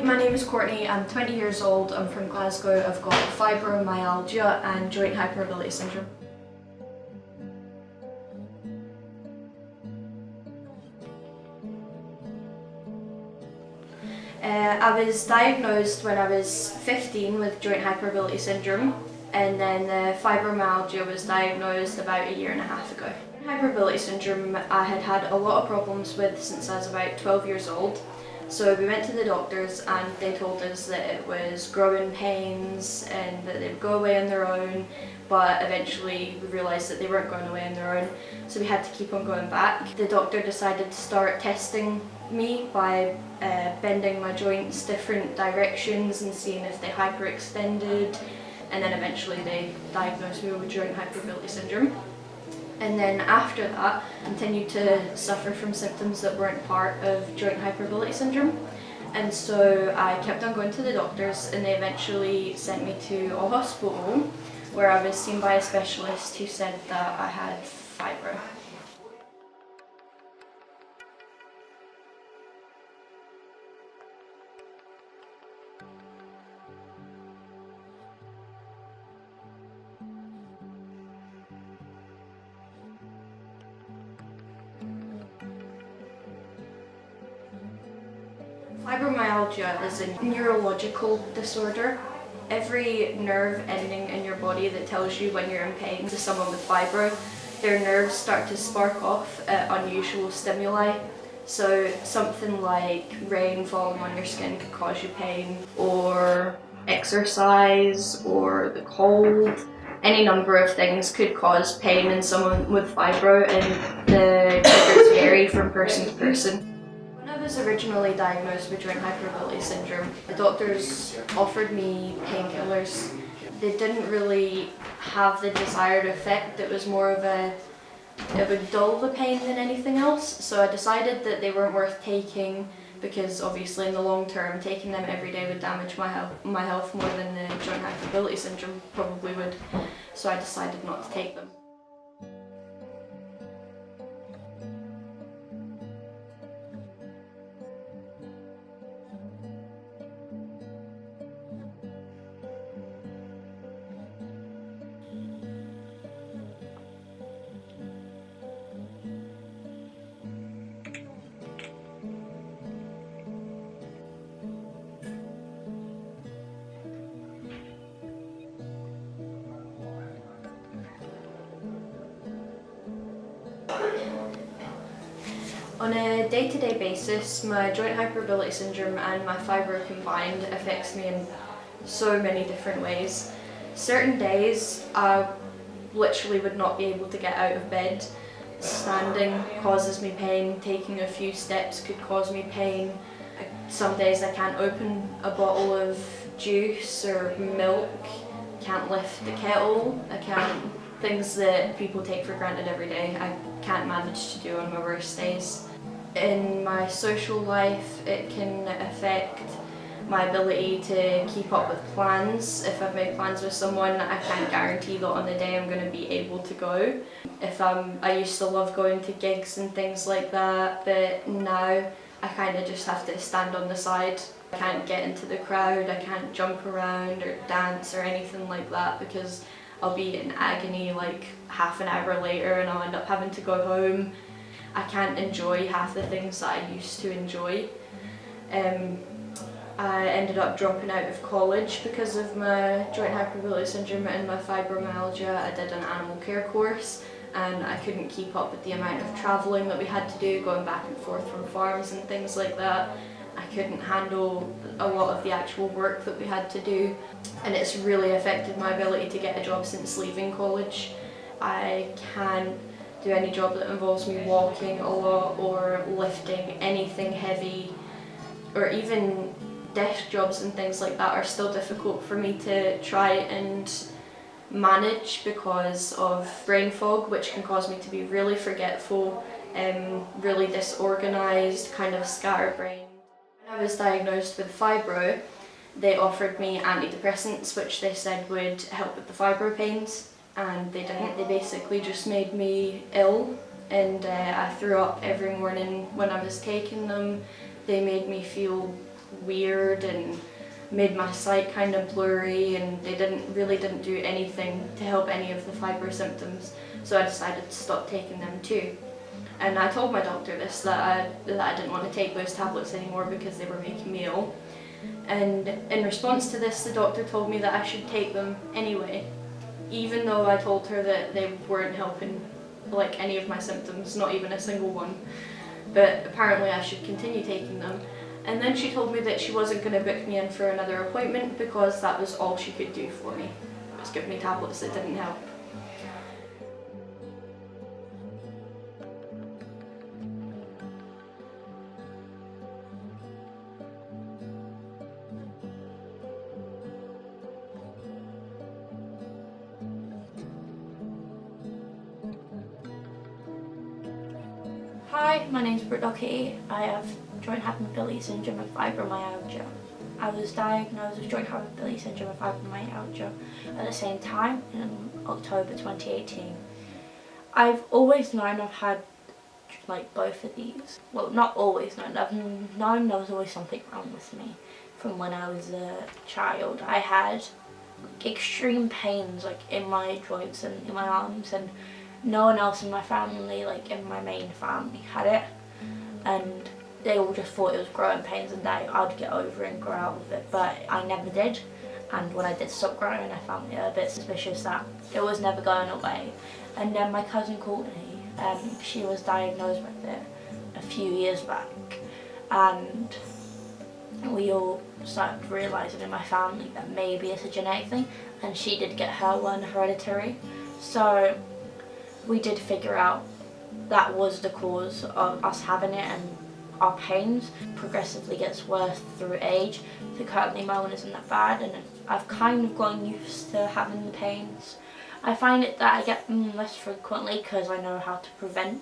my name is Courtney, I'm 20 years old, I'm from Glasgow, I've got fibromyalgia and joint hypermobility syndrome. I was diagnosed when I was 15 with joint hypermobility syndrome, and then fibromyalgia was diagnosed about a year and a half ago. Hypermobility syndrome I had had a lot of problems with since I was about 12 years old. So we went to the doctors and they told us that it was growing pains and that they would go away on their own, but eventually we realised that they weren't going away on their own, so we had to keep on going back. The doctor decided to start testing me by bending my joints different directions and seeing if they hyperextended, and then eventually they diagnosed me with joint hypermobility syndrome. And then after that, I continued to suffer from symptoms that weren't part of joint hypermobility syndrome. And so I kept on going to the doctors, and they eventually sent me to a hospital where I was seen by a specialist who said that I had fibro. Fibromyalgia is a neurological disorder. Every nerve ending in your body that tells you when you're in pain to someone with fibro, their nerves start to spark off at unusual stimuli. So something like rain falling on your skin could cause you pain, or exercise, or the cold. Any number of things could cause pain in someone with fibro, and the triggers vary from person to person. When I was originally diagnosed with joint hypermobility syndrome, the doctors offered me painkillers. They didn't really have the desired effect. It was more of it would dull the pain than anything else. So I decided that they weren't worth taking, because obviously in the long term taking them every day would damage my health more than the joint hypermobility syndrome probably would. So I decided not to take them. On a day-to-day basis, my joint hypermobility syndrome and my fibro combined affects me in so many different ways. Certain days I literally would not be able to get out of bed. Standing causes me pain, taking a few steps could cause me pain. Some days I can't open a bottle of juice or milk, can't lift the kettle, things that people take for granted every day, I can't manage to do on my worst days. In my social life, it can affect my ability to keep up with plans. If I've made plans with someone, I can't guarantee that on the day I'm going to be able to go. I used to love going to gigs and things like that, but now I kind of just have to stand on the side. I can't get into the crowd, I can't jump around or dance or anything like that, because I'll be in agony like half an hour later and I'll end up having to go home. I can't enjoy half the things that I used to enjoy. I ended up dropping out of college because of my joint hypermobility syndrome and my fibromyalgia. I did an animal care course and I couldn't keep up with the amount of travelling that we had to do, going back and forth from farms and things like that. I couldn't handle a lot of the actual work that we had to do, and it's really affected my ability to get a job since leaving college. I can't do any job that involves me walking a lot or lifting anything heavy, or even desk jobs and things like that are still difficult for me to try and manage because of brain fog, which can cause me to be really forgetful, really disorganised, kind of scatterbrained. When I was diagnosed with fibro, they offered me antidepressants, which they said would help with the fibro pains, and they didn't. They basically just made me ill, and I threw up every morning when I was taking them. They made me feel weird and made my sight kind of blurry, and they didn't do anything to help any of the fibro symptoms, so I decided to stop taking them too. And I told my doctor this, that I didn't want to take those tablets anymore because they were making me ill. And in response to this, the doctor told me that I should take them anyway, even though I told her that they weren't helping like any of my symptoms, not even a single one. But apparently I should continue taking them. And then she told me that she wasn't going to book me in for another appointment because that was all she could do for me. It was give me tablets that didn't help. Hi, my name's Brooke. I have joint hypermobility syndrome and fibromyalgia. I was diagnosed with joint hypermobility syndrome and fibromyalgia at the same time in October 2018. I've always known I've had like both of these. Well, not always known. I've known there was always something wrong with me from when I was a child. I had extreme pains like in my joints and in my arms, and no one else in my family, like in my main family, had it, and they all just thought it was growing pains and that I'd get over it and grow out of it, but I never did. And when I did stop growing, I found it a bit suspicious that it was never going away. And then my cousin called me. She was diagnosed with it a few years back, and we all started realising in my family that maybe it's a genetic thing, and she did get her one hereditary. So we did figure out that was the cause of us having it, and our pains progressively gets worse through age. So currently my one isn't that bad, and I've kind of gotten used to having the pains. I find it that I get them less frequently because I know how to prevent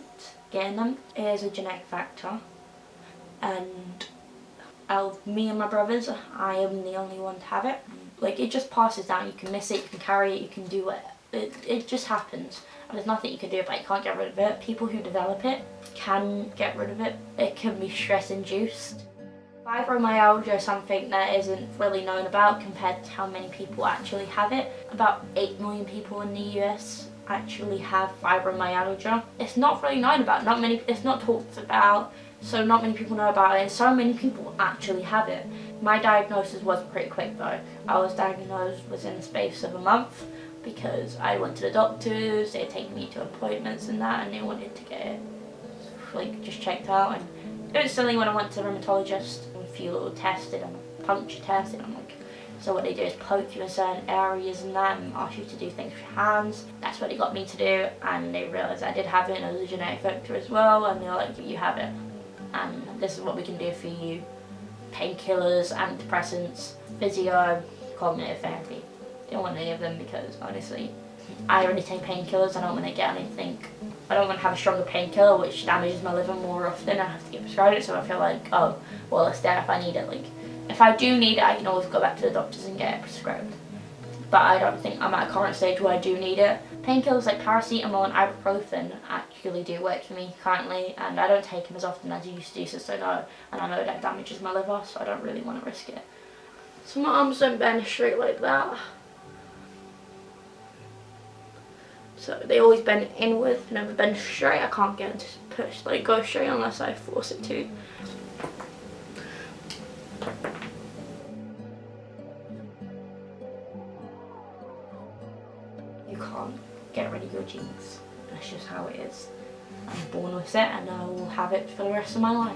getting them. It is a genetic factor, and out of me and my brothers, I am the only one to have it. Like, it just passes down. You can miss it, you can carry it, you can do it. It just happens, and there's nothing you can do about it. You can't get rid of it. People who develop it can get rid of it. It can be stress induced. Fibromyalgia is something that isn't really known about compared to how many people actually have it. About 8 million people in the US actually have fibromyalgia. It's not really known about, it's not talked about, so not many people know about it, and so many people actually have it. My diagnosis was pretty quick though. I was diagnosed within the space of a month, because I went to the doctors, they had taken me to appointments and that, and they wanted to get it like just checked out. And instantly when I went to the rheumatologist, a few little tests, did a puncture test, and I'm like, so what they do is poke you in certain areas and that, and ask you to do things with your hands. That's what they got me to do, and they realised I did have it, and it was a genetic factor as well, and they were like, you have it, and this is what we can do for you. Painkillers, antidepressants, physio, cognitive therapy. Don't want any of them because honestly, I already take painkillers. I don't want to get anything. I don't want to have a stronger painkiller which damages my liver more often. I have to get prescribed it, so I feel like, oh, well, it's there if I need it. Like, if I do need it, I can always go back to the doctors and get it prescribed. But I don't think I'm at a current stage where I do need it. Painkillers like paracetamol and ibuprofen actually do work for me currently, and I don't take them as often as I used to, so I know, and I know that damages my liver, so I don't really want to risk it. So my arms don't bend straight like that. So they always bend inward, never bend straight. I can't get it to push, like go straight unless I force it to. You can't get rid of your genes. That's just how it is. I'm born with it, and I will have it for the rest of my life.